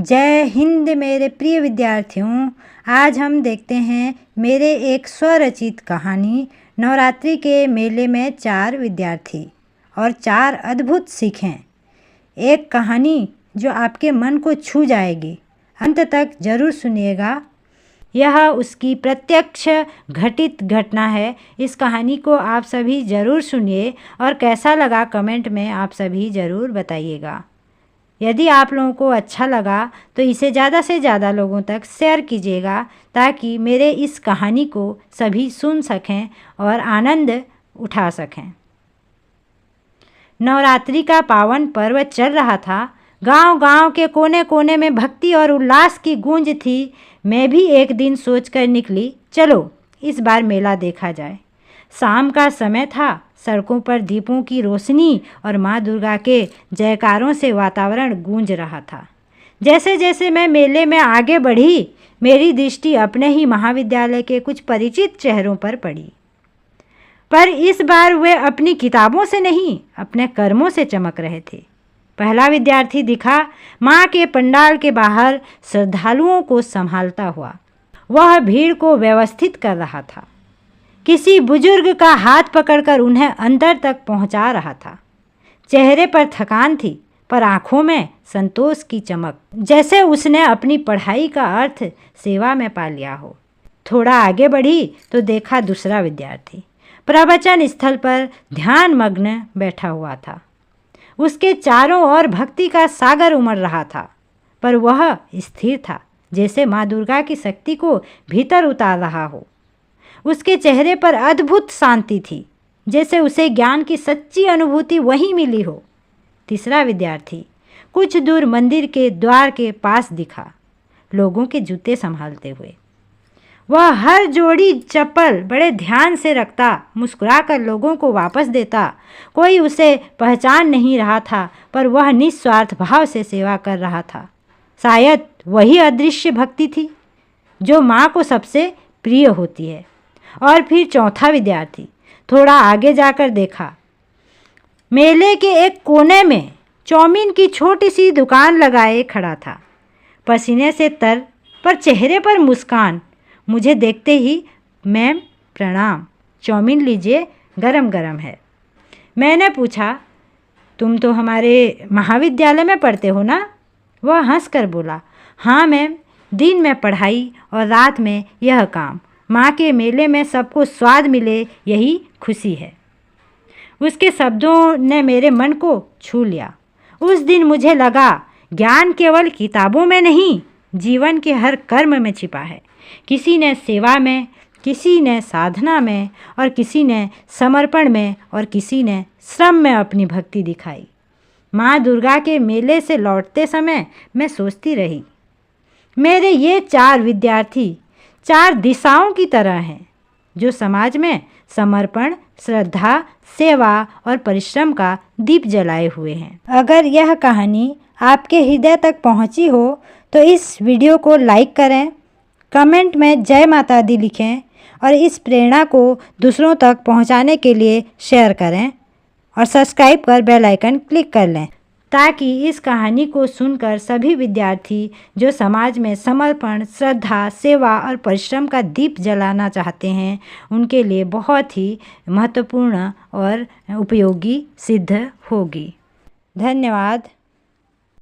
जय हिंद मेरे प्रिय विद्यार्थियों। आज हम देखते हैं मेरे एक स्वरचित कहानी नवरात्रि के मेले में 4 विद्यार्थी और 4 अद्भुत सीखें। एक कहानी जो आपके मन को छू जाएगी। अंत तक जरूर सुनिएगा। यह उसकी प्रत्यक्ष घटित घटना है। इस कहानी को आप सभी ज़रूर सुनिए और कैसा लगा कमेंट में आप सभी ज़रूर बताइएगा। यदि आप लोगों को अच्छा लगा तो इसे ज़्यादा से ज़्यादा लोगों तक शेयर कीजिएगा ताकि मेरे इस कहानी को सभी सुन सकें और आनंद उठा सकें। नवरात्रि का पावन पर्व चल रहा था। गांव-गांव के कोने कोने में भक्ति और उल्लास की गूंज थी। मैं भी एक दिन सोचकर निकली, चलो इस बार मेला देखा जाए। शाम का समय था। सड़कों पर दीपों की रोशनी और माँ दुर्गा के जयकारों से वातावरण गूंज रहा था। जैसे जैसे मैं मेले में आगे बढ़ी, मेरी दृष्टि अपने ही महाविद्यालय के कुछ परिचित चेहरों पर पड़ी। पर इस बार वे अपनी किताबों से नहीं, अपने कर्मों से चमक रहे थे। पहला विद्यार्थी दिखा, माँ के पंडाल के बाहर श्रद्धालुओं को संभालता हुआ। वह भीड़ को व्यवस्थित कर रहा था। किसी बुजुर्ग का हाथ पकड़कर उन्हें अंदर तक पहुंचा रहा था। चेहरे पर थकान थी, पर आंखों में संतोष की चमक, जैसे उसने अपनी पढ़ाई का अर्थ सेवा में पा लिया हो। थोड़ा आगे बढ़ी तो देखा दूसरा विद्यार्थी प्रवचन स्थल पर ध्यान मग्न बैठा हुआ था। उसके चारों ओर भक्ति का सागर उमड़ रहा था, पर वह स्थिर था, जैसे माँ दुर्गा की शक्ति को भीतर उतार रहा हो। उसके चेहरे पर अद्भुत शांति थी, जैसे उसे ज्ञान की सच्ची अनुभूति वहीं मिली हो। तीसरा विद्यार्थी कुछ दूर मंदिर के द्वार के पास दिखा, लोगों के जूते संभालते हुए। वह हर जोड़ी चप्पल बड़े ध्यान से रखता, मुस्कुराकर लोगों को वापस देता। कोई उसे पहचान नहीं रहा था, पर वह निस्वार्थ भाव से सेवा कर रहा था। शायद वही अदृश्य भक्ति थी जो माँ को सबसे प्रिय होती है। और फिर चौथा विद्यार्थी थोड़ा आगे जाकर देखा। मेले के एक कोने में चाउमीन की छोटी सी दुकान लगाए खड़ा था, पसीने से तर, पर चेहरे पर मुस्कान। मुझे देखते ही, मैम प्रणाम, चाउमीन लीजिए, गरम गरम है। मैंने पूछा, तुम तो हमारे महाविद्यालय में पढ़ते हो ना? वह हंसकर बोला, हाँ मैम, दिन में पढ़ाई और रात में यह काम। माँ के मेले में सबको स्वाद मिले, यही खुशी है। उसके शब्दों ने मेरे मन को छू लिया। उस दिन मुझे लगा, ज्ञान केवल किताबों में नहीं, जीवन के हर कर्म में छिपा है। किसी ने सेवा में, किसी ने साधना में, और किसी ने समर्पण में, और किसी ने श्रम में अपनी भक्ति दिखाई। माँ दुर्गा के मेले से लौटते समय मैं सोचती रही, मेरे ये 4 विद्यार्थी 4 दिशाओं की तरह हैं, जो समाज में समर्पण, श्रद्धा, सेवा और परिश्रम का दीप जलाए हुए हैं। अगर यह कहानी आपके हृदय तक पहुंची हो तो इस वीडियो को लाइक करें, कमेंट में जय माता दी लिखें और इस प्रेरणा को दूसरों तक पहुंचाने के लिए शेयर करें और सब्सक्राइब कर बेल आइकन क्लिक कर लें, ताकि इस कहानी को सुनकर सभी विद्यार्थी जो समाज में समर्पण, श्रद्धा, सेवा और परिश्रम का दीप जलाना चाहते हैं, उनके लिए बहुत ही महत्वपूर्ण और उपयोगी सिद्ध होगी। धन्यवाद।